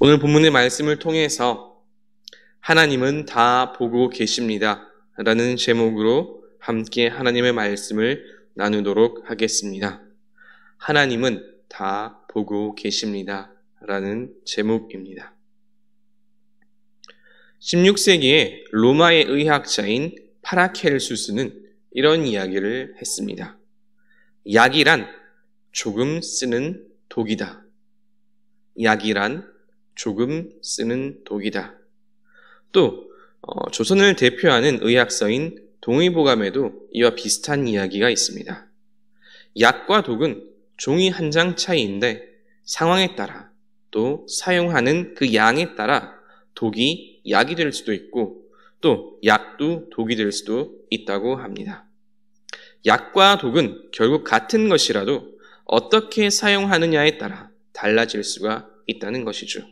오늘 본문의 말씀을 통해서 하나님은 다 보고 계십니다 라는 제목으로 함께 하나님의 말씀을 나누도록 하겠습니다. 하나님은 다 보고 계십니다 라는 제목입니다. 16세기에 로마의 의학자인 파라켈수스는 이런 이야기를 했습니다. 약이란 조금 쓰는 독이다. 약이란 조금 쓰는 독이다. 또 조선을 대표하는 의학서인 동의보감에도 이와 비슷한 이야기가 있습니다. 약과 독은 종이 한 장 차이인데 상황에 따라 또 사용하는 그 양에 따라 독이 약이 될 수도 있고 또 약도 독이 될 수도 있다고 합니다. 약과 독은 결국 같은 것이라도 어떻게 사용하느냐에 따라 달라질 수가 있다는 것이죠.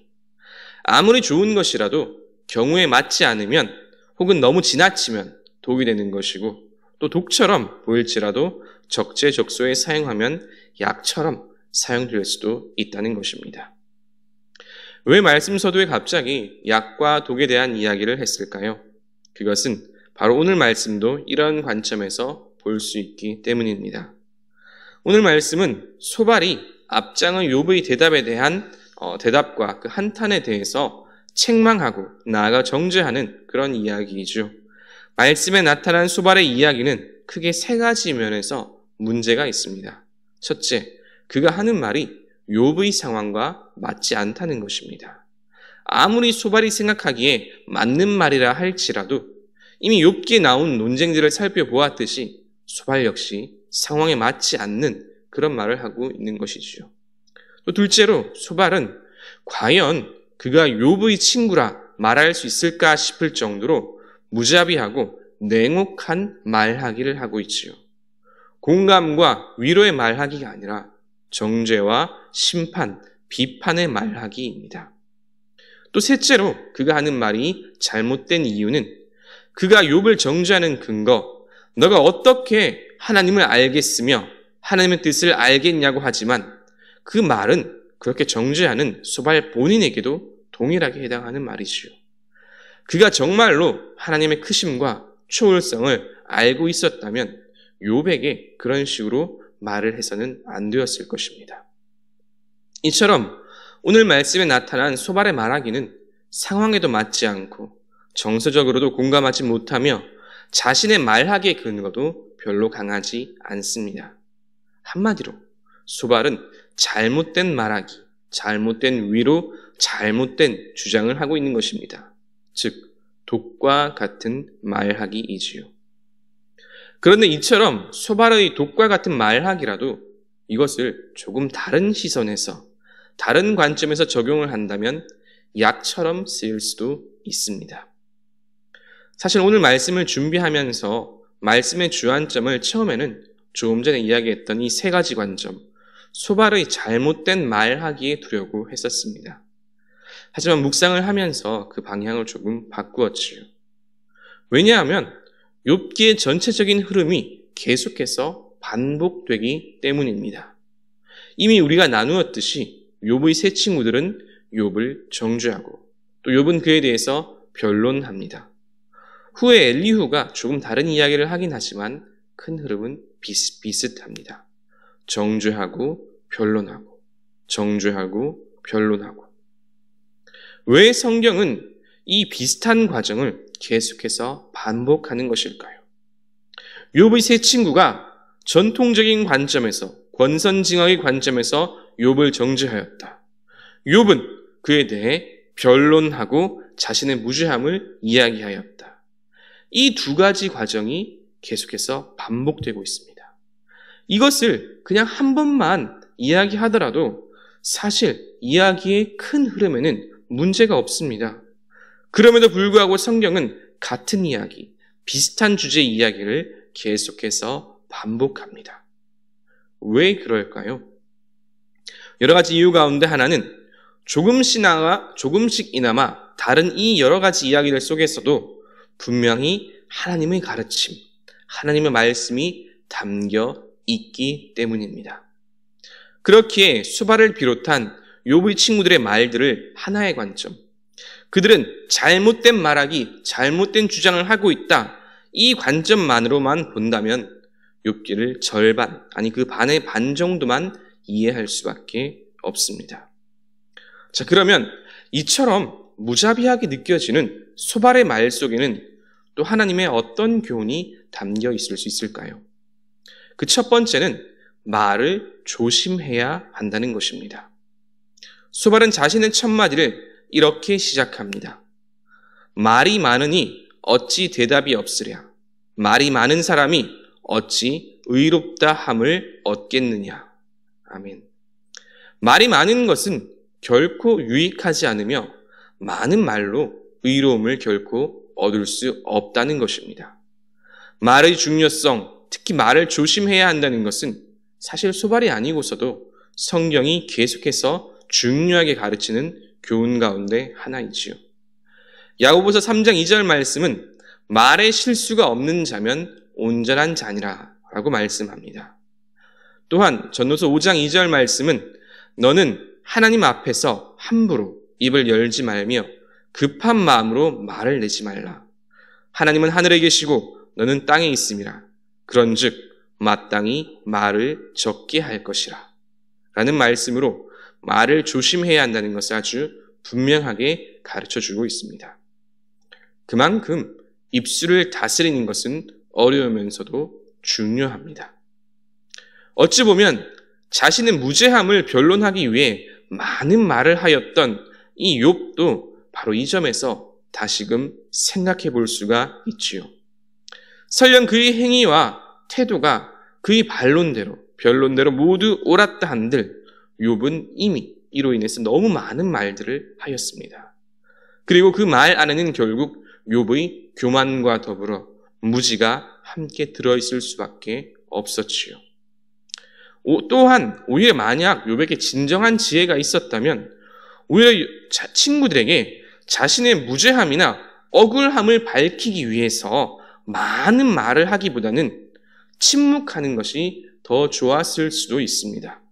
아무리 좋은 것이라도 경우에 맞지 않으면 혹은 너무 지나치면 독이 되는 것이고 또 독처럼 보일지라도 적재적소에 사용하면 약처럼 사용될 수도 있다는 것입니다. 왜 말씀서두에 갑자기 약과 독에 대한 이야기를 했을까요? 그것은 바로 오늘 말씀도 이런 관점에서 볼 수 있기 때문입니다. 오늘 말씀은 소발이 앞장의 욥의 대답에 대한 대답과 그 한탄에 대해서 책망하고 나아가 정죄하는 그런 이야기이죠. 말씀에 나타난 소발의 이야기는 크게 세 가지 면에서 문제가 있습니다. 첫째, 그가 하는 말이 욥의 상황과 맞지 않다는 것입니다. 아무리 소발이 생각하기에 맞는 말이라 할지라도 이미 욥기에 나온 논쟁들을 살펴보았듯이 소발 역시 상황에 맞지 않는 그런 말을 하고 있는 것이지요. 또 둘째로 소발은 과연 그가 욥의 친구라 말할 수 있을까 싶을 정도로 무자비하고 냉혹한 말하기를 하고 있지요. 공감과 위로의 말하기가 아니라 정죄와 심판, 비판의 말하기입니다. 또 셋째로 그가 하는 말이 잘못된 이유는 그가 욥을 정죄하는 근거, 너가 어떻게 하나님을 알겠으며 하나님의 뜻을 알겠냐고 하지만 그 말은 그렇게 정죄하는 소발 본인에게도 동일하게 해당하는 말이지요. 그가 정말로 하나님의 크심과 초월성을 알고 있었다면 욥에게 그런 식으로 말을 해서는 안 되었을 것입니다. 이처럼 오늘 말씀에 나타난 소발의 말하기는 상황에도 맞지 않고 정서적으로도 공감하지 못하며 자신의 말하기의 근거도 별로 강하지 않습니다. 한마디로 소발은 잘못된 말하기, 잘못된 위로, 잘못된 주장을 하고 있는 것입니다. 즉, 독과 같은 말하기이지요. 그런데 이처럼 소발의 독과 같은 말하기라도 이것을 조금 다른 시선에서, 다른 관점에서 적용을 한다면 약처럼 쓰일 수도 있습니다. 사실 오늘 말씀을 준비하면서 말씀의 주안점을 처음에는 조금 전에 이야기했던 이 세 가지 관점, 소발의 잘못된 말하기에 두려고 했었습니다. 하지만 묵상을 하면서 그 방향을 조금 바꾸었지요. 왜냐하면 욥기의 전체적인 흐름이 계속해서 반복되기 때문입니다. 이미 우리가 나누었듯이 욥의 세 친구들은 욥을 정죄하고 또 욥은 그에 대해서 변론합니다. 후에 엘리후가 조금 다른 이야기를 하긴 하지만 큰 흐름은 비슷합니다. 정죄하고 변론하고 정죄하고 변론하고. 왜 성경은 이 비슷한 과정을 계속해서 반복하는 것일까요? 욥의 세 친구가 전통적인 관점에서, 권선징악의 관점에서 욥을 정죄하였다. 욥은 그에 대해 변론하고 자신의 무죄함을 이야기하였다. 이 두 가지 과정이 계속해서 반복되고 있습니다. 이것을 그냥 한 번만 이야기하더라도 사실 이야기의 큰 흐름에는 문제가 없습니다. 그럼에도 불구하고 성경은 같은 이야기, 비슷한 주제의 이야기를 계속해서 반복합니다. 왜 그럴까요? 여러 가지 이유 가운데 하나는 조금씩이나마 다른 이 여러 가지 이야기들 속에서도 분명히 하나님의 가르침, 하나님의 말씀이 담겨 있기 때문입니다. 그렇기에 수발을 비롯한 욥의 친구들의 말들을 하나의 관점, 그들은 잘못된 말하기, 잘못된 주장을 하고 있다, 이 관점만으로만 본다면 욥기를 절반, 아니 그 반의 반 정도만 이해할 수밖에 없습니다. 자, 그러면 이처럼 무자비하게 느껴지는 소발의 말 속에는 또 하나님의 어떤 교훈이 담겨 있을 수 있을까요? 그 첫 번째는 말을 조심해야 한다는 것입니다. 소발은 자신의 첫 마디를 이렇게 시작합니다. 말이 많으니 어찌 대답이 없으랴. 말이 많은 사람이 어찌 의롭다 함을 얻겠느냐. 아멘. 말이 많은 것은 결코 유익하지 않으며 많은 말로 의로움을 결코 얻을 수 없다는 것입니다. 말의 중요성, 특히 말을 조심해야 한다는 것은 사실 소발이 아니고서도 성경이 계속해서 중요하게 가르치는 교훈 가운데 하나이지요. 야고보서 3장 2절 말씀은 말에 실수가 없는 자면 온전한 자니라 라고 말씀합니다. 또한 전도서 5장 2절 말씀은 너는 하나님 앞에서 함부로 입을 열지 말며 급한 마음으로 말을 내지 말라. 하나님은 하늘에 계시고 너는 땅에 있음이라. 그런즉 마땅히 말을 적게 할 것이라. 라는 말씀으로 말을 조심해야 한다는 것을 아주 분명하게 가르쳐주고 있습니다. 그만큼 입술을 다스리는 것은 어려우면서도 중요합니다. 어찌 보면 자신의 무죄함을 변론하기 위해 많은 말을 하였던 이 욥도 바로 이 점에서 다시금 생각해 볼 수가 있지요. 설령 그의 행위와 태도가 그의 변론대로 모두 옳았다 한들 욥은 이미 이로 인해서 너무 많은 말들을 하였습니다. 그리고 그 말 안에는 결국 욥의 교만과 더불어 무지가 함께 들어있을 수밖에 없었지요. 또한 오히려 만약 욥에게 진정한 지혜가 있었다면 오히려 친구들에게 자신의 무죄함이나 억울함을 밝히기 위해서 많은 말을 하기보다는 침묵하는 것이 더 좋았을 수도 있습니다.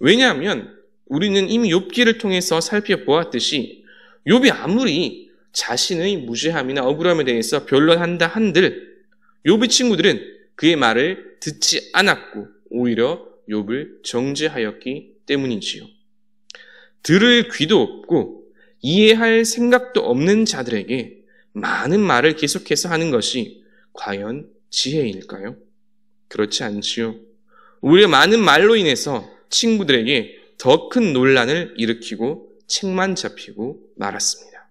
왜냐하면 우리는 이미 욥기를 통해서 살펴보았듯이 욥이 아무리 자신의 무죄함이나 억울함에 대해서 변론한다 한들 욥의 친구들은 그의 말을 듣지 않았고 오히려 욥을 정죄하였기 때문이지요. 들을 귀도 없고 이해할 생각도 없는 자들에게 많은 말을 계속해서 하는 것이 과연 지혜일까요? 그렇지 않지요. 오히려 많은 말로 인해서 친구들에게 더 큰 논란을 일으키고 책만 잡히고 말았습니다.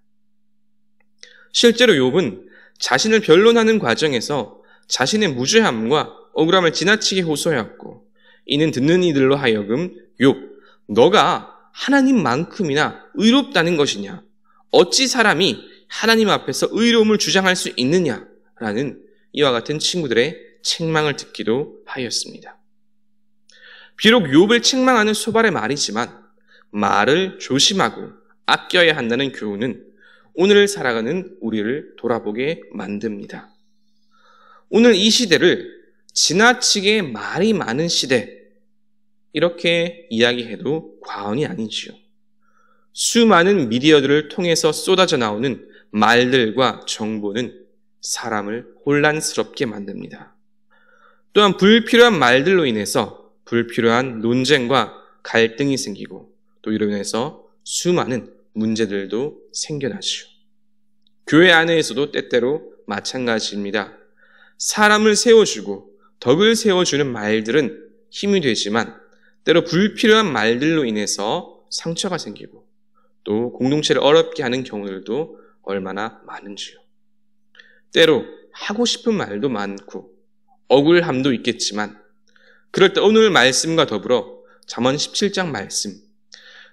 실제로 욥은 자신을 변론하는 과정에서 자신의 무죄함과 억울함을 지나치게 호소하였고 이는 듣는 이들로 하여금 욥, 너가 하나님만큼이나 의롭다는 것이냐? 어찌 사람이 하나님 앞에서 의로움을 주장할 수 있느냐라는 이와 같은 친구들의 책망을 듣기도 하였습니다. 비록 욥을 책망하는 소발의 말이지만 말을 조심하고 아껴야 한다는 교훈은 오늘을 살아가는 우리를 돌아보게 만듭니다. 오늘 이 시대를 지나치게 말이 많은 시대, 이렇게 이야기해도 과언이 아니지요. 수많은 미디어들을 통해서 쏟아져 나오는 말들과 정보는 사람을 혼란스럽게 만듭니다. 또한 불필요한 말들로 인해서 불필요한 논쟁과 갈등이 생기고 또 이로 인해서 수많은 문제들도 생겨나지요. 교회 안에서도 때때로 마찬가지입니다. 사람을 세워주고 덕을 세워주는 말들은 힘이 되지만 때로 불필요한 말들로 인해서 상처가 생기고 또 공동체를 어렵게 하는 경우들도 얼마나 많은지요. 때로 하고 싶은 말도 많고 억울함도 있겠지만 그럴 때 오늘 말씀과 더불어 잠언 17장 말씀,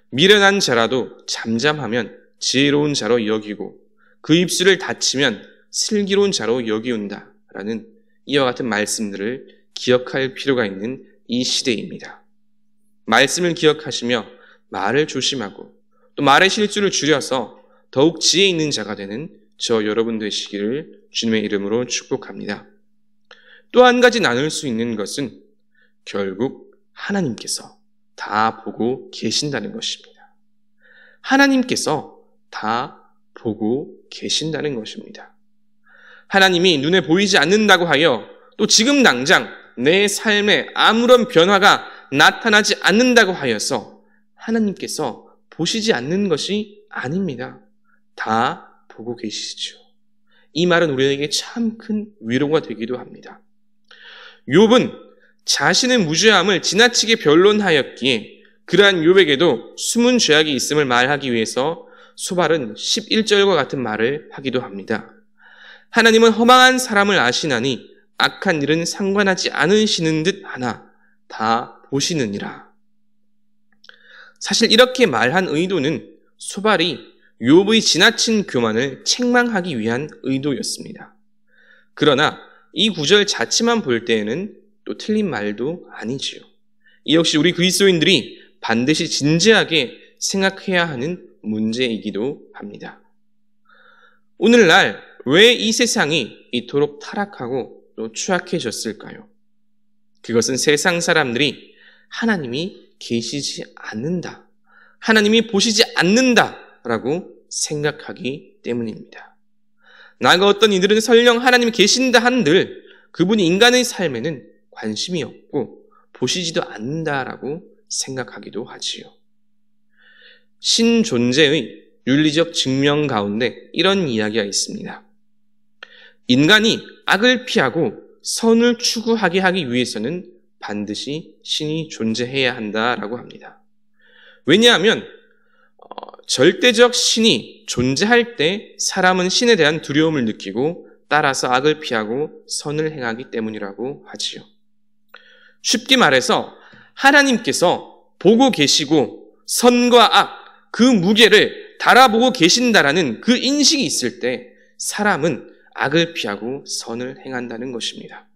미련한 자라도 잠잠하면 지혜로운 자로 여기고 그 입술을 닫히면 슬기로운 자로 여기운다 라는 이와 같은 말씀들을 기억할 필요가 있는 이 시대입니다. 말씀을 기억하시며 말을 조심하고 또 말의 실수를 줄여서 더욱 지혜 있는 자가 되는 저 여러분 되시기를 주님의 이름으로 축복합니다. 또 한 가지 나눌 수 있는 것은 결국 하나님께서 다 보고 계신다는 것입니다. 하나님께서 다 보고 계신다는 것입니다. 하나님이 눈에 보이지 않는다고 하여 또 지금 당장 내 삶에 아무런 변화가 나타나지 않는다고 하여서 하나님께서 보시지 않는 것이 아닙니다. 다 보고 계시죠. 이 말은 우리에게 참 큰 위로가 되기도 합니다. 욥은 자신의 무죄함을 지나치게 변론하였기에 그러한 욥에게도 숨은 죄악이 있음을 말하기 위해서 소발은 11절과 같은 말을 하기도 합니다. 하나님은 허망한 사람을 아시나니 악한 일은 상관하지 않으시는 듯 하나 다 보시느니라. 사실 이렇게 말한 의도는 소발이 욥의 지나친 교만을 책망하기 위한 의도였습니다. 그러나 이 구절 자체만 볼 때에는 또 틀린 말도 아니지요. 이 역시 우리 그리스도인들이 반드시 진지하게 생각해야 하는 문제이기도 합니다. 오늘날 왜 이 세상이 이토록 타락하고 또 추악해졌을까요? 그것은 세상 사람들이 하나님이 계시지 않는다, 하나님이 보시지 않는다라고 생각하기 때문입니다. 나아가 어떤 이들은 설령 하나님이 계신다 한들 그분이 인간의 삶에는 관심이 없고 보시지도 않는다라고 생각하기도 하지요. 신존재의 윤리적 증명 가운데 이런 이야기가 있습니다. 인간이 악을 피하고 선을 추구하게 하기 위해서는 반드시 신이 존재해야 한다라고 합니다. 왜냐하면 절대적 신이 존재할 때 사람은 신에 대한 두려움을 느끼고 따라서 악을 피하고 선을 행하기 때문이라고 하지요. 쉽게 말해서 하나님께서 보고 계시고 선과 악, 그 무게를 달아보고 계신다라는 그 인식이 있을 때 사람은 악을 피하고 선을 행한다는 것입니다.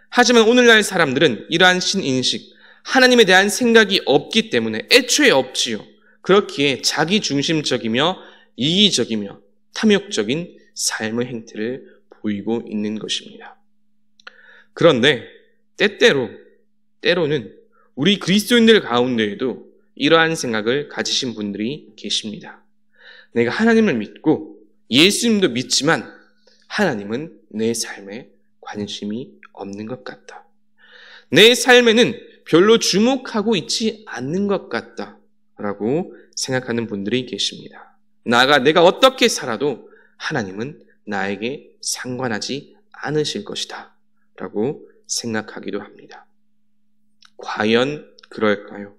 하지만 오늘날 사람들은 이러한 신인식, 하나님에 대한 생각이 없기 때문에 애초에 없지요. 그렇기에 자기중심적이며 이기적이며 탐욕적인 삶의 행태를 보이고 있는 것입니다. 그런데 때로는 우리 그리스도인들 가운데에도 이러한 생각을 가지신 분들이 계십니다. 내가 하나님을 믿고 예수님도 믿지만 하나님은 내 삶에 관심이 없는 것 같다. 내 삶에는 별로 주목하고 있지 않는 것 같다 라고 생각하는 분들이 계십니다. 나아가 내가 어떻게 살아도 하나님은 나에게 상관하지 않으실 것이다 라고 생각하기도 합니다. 과연 그럴까요?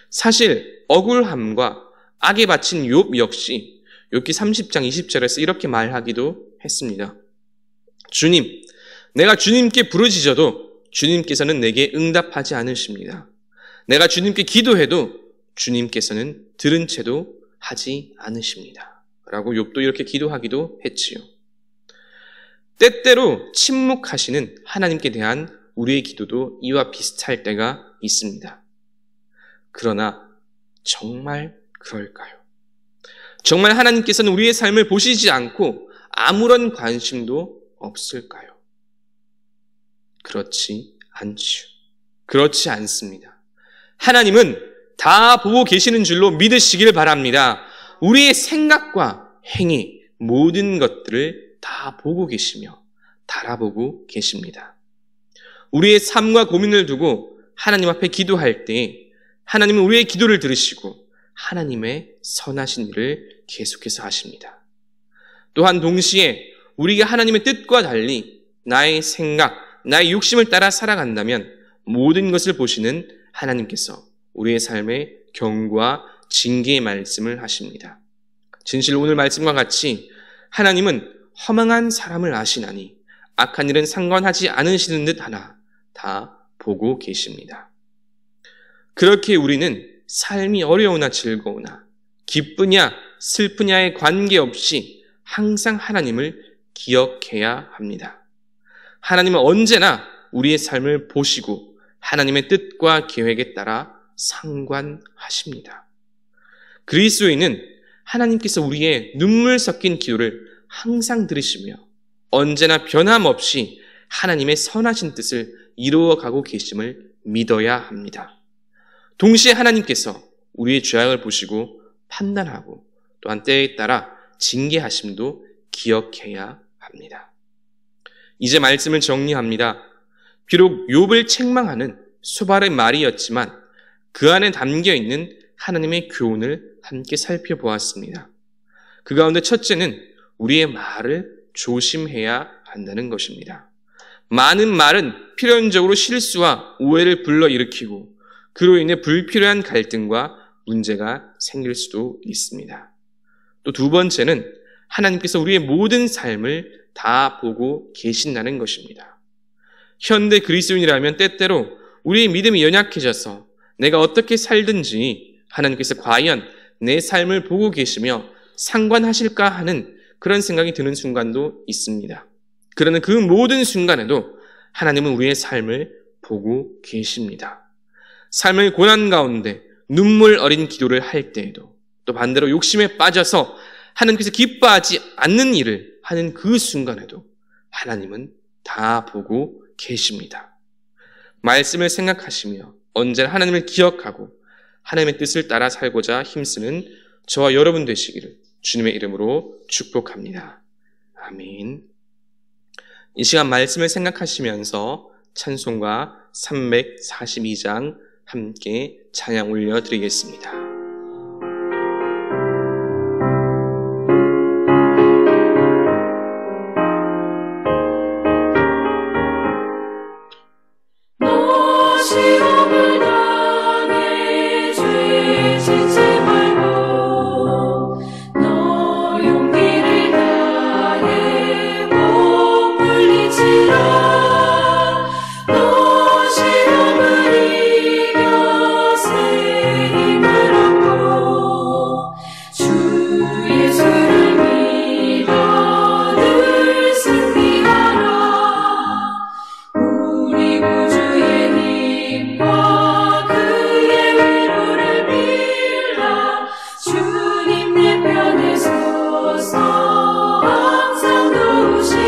사실 억울함과 악에 바친 욥 역시 욥기 30장 20절에서 이렇게 말하기도 했습니다. 주님, 내가 주님께 부르짖어도 주님께서는 내게 응답하지 않으십니다. 내가 주님께 기도해도 주님께서는 들은 채도 하지 않으십니다. 라고 욥도 이렇게 기도하기도 했지요. 때때로 침묵하시는 하나님께 대한 우리의 기도도 이와 비슷할 때가 있습니다. 그러나 정말 그럴까요? 정말 하나님께서는 우리의 삶을 보시지 않고 아무런 관심도 없을까요? 그렇지 않지요. 그렇지 않습니다. 하나님은 다 보고 계시는 줄로 믿으시길 바랍니다. 우리의 생각과 행위, 모든 것들을 다 보고 계시며 달아보고 계십니다. 우리의 삶과 고민을 두고 하나님 앞에 기도할 때 하나님은 우리의 기도를 들으시고 하나님의 선하신 일을 계속해서 하십니다. 또한 동시에 우리가 하나님의 뜻과 달리 나의 생각, 나의 욕심을 따라 살아간다면 모든 것을 보시는 하나님께서 우리의 삶에 경고와 징계의 말씀을 하십니다. 진실 오늘 말씀과 같이 하나님은 허망한 사람을 아시나니 악한 일은 상관하지 않으시는 듯 하나 다 보고 계십니다. 그렇게 우리는 삶이 어려우나 즐거우나 기쁘냐 슬프냐에 관계없이 항상 하나님을 기억해야 합니다. 하나님은 언제나 우리의 삶을 보시고 하나님의 뜻과 계획에 따라 상관하십니다. 그리스도인은 하나님께서 우리의 눈물 섞인 기도를 항상 들으시며 언제나 변함없이 하나님의 선하신 뜻을 이루어가고 계심을 믿어야 합니다. 동시에 하나님께서 우리의 죄악을 보시고 판단하고 또한 때에 따라 징계하심도 기억해야 합니다. 이제 말씀을 정리합니다. 비록 욥을 책망하는 소발의 말이었지만 그 안에 담겨있는 하나님의 교훈을 함께 살펴보았습니다. 그 가운데 첫째는 우리의 말을 조심해야 한다는 것입니다. 많은 말은 필연적으로 실수와 오해를 불러일으키고 그로 인해 불필요한 갈등과 문제가 생길 수도 있습니다. 또 두 번째는 하나님께서 우리의 모든 삶을 다 보고 계신다는 것입니다. 현대 그리스도인이라면 때때로 우리의 믿음이 연약해져서 내가 어떻게 살든지 하나님께서 과연 내 삶을 보고 계시며 상관하실까 하는 그런 생각이 드는 순간도 있습니다. 그러나 그 모든 순간에도 하나님은 우리의 삶을 보고 계십니다. 삶의 고난 가운데 눈물 어린 기도를 할 때에도 또 반대로 욕심에 빠져서 하나님께서 기뻐하지 않는 일을 하는 그 순간에도 하나님은 다 보고 계십니다. 말씀을 생각하시며 언제나 하나님을 기억하고 하나님의 뜻을 따라 살고자 힘쓰는 저와 여러분 되시기를 주님의 이름으로 축복합니다. 아멘. 이 시간 말씀을 생각하시면서 찬송가 342장 함께 찬양 올려드리겠습니다. 시험을 당해 죄 짓지 말고 너 용기를 다해 못 물리치라. 너 시험을 이겨 새 힘을 얻고 주 예수를 믿어 늘 승리하라. 우리 구주의 힘과 그의 위로를 빌라. 주님 내 편에 서서 항상 도우시리.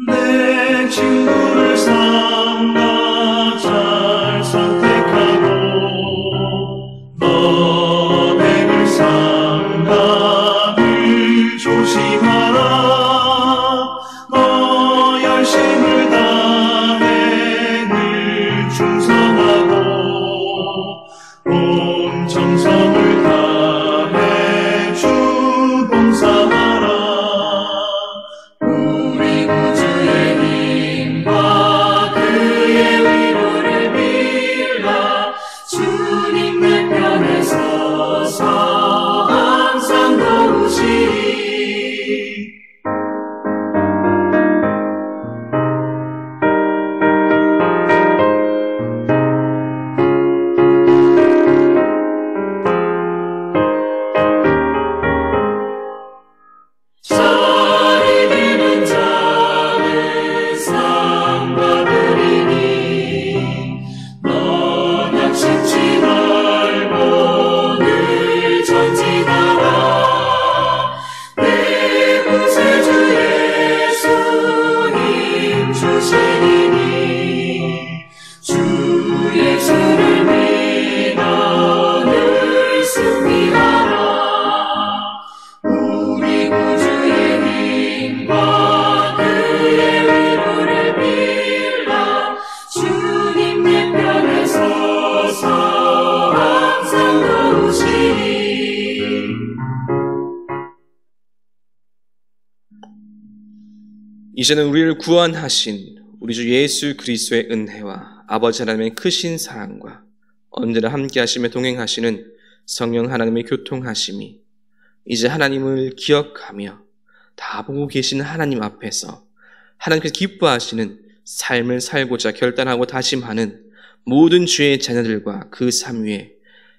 내 친구를 삼가 잘 선택하고 너백을 삼가 늘 조심하라. 너 열심을 다해 늘 충성하고 온 정성을 다해 주 봉사하라. 우리 구주의 힘과 그의 위로를 빌라. 주님 내 편에 서서 항상 도우시리. 잘 이기는 자는 상 받으리니 넌 약심치 말고 늘 전진하라. 내 구세주 예수 힘 주시리니 주 예수를 믿어 늘 승리하라. 우리 구주의 힘과 그의 위로를 빌라. 주님 내 편에 서서 항상 도우시리. 이제는 우리를 구원하신 우리 주 예수 그리스도의 은혜와 아버지 하나님의 크신 사랑과 언제나 함께 하시며 동행하시는 성령 하나님의 교통하심이 이제 하나님을 기억하며 다 보고 계신 하나님 앞에서 하나님께서 기뻐하시는 삶을 살고자 결단하고 다짐하는 모든 주의 자녀들과 그 삶 위에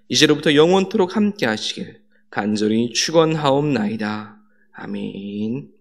이제로부터 영원토록 함께 하시길 간절히 축원하옵나이다. 아멘.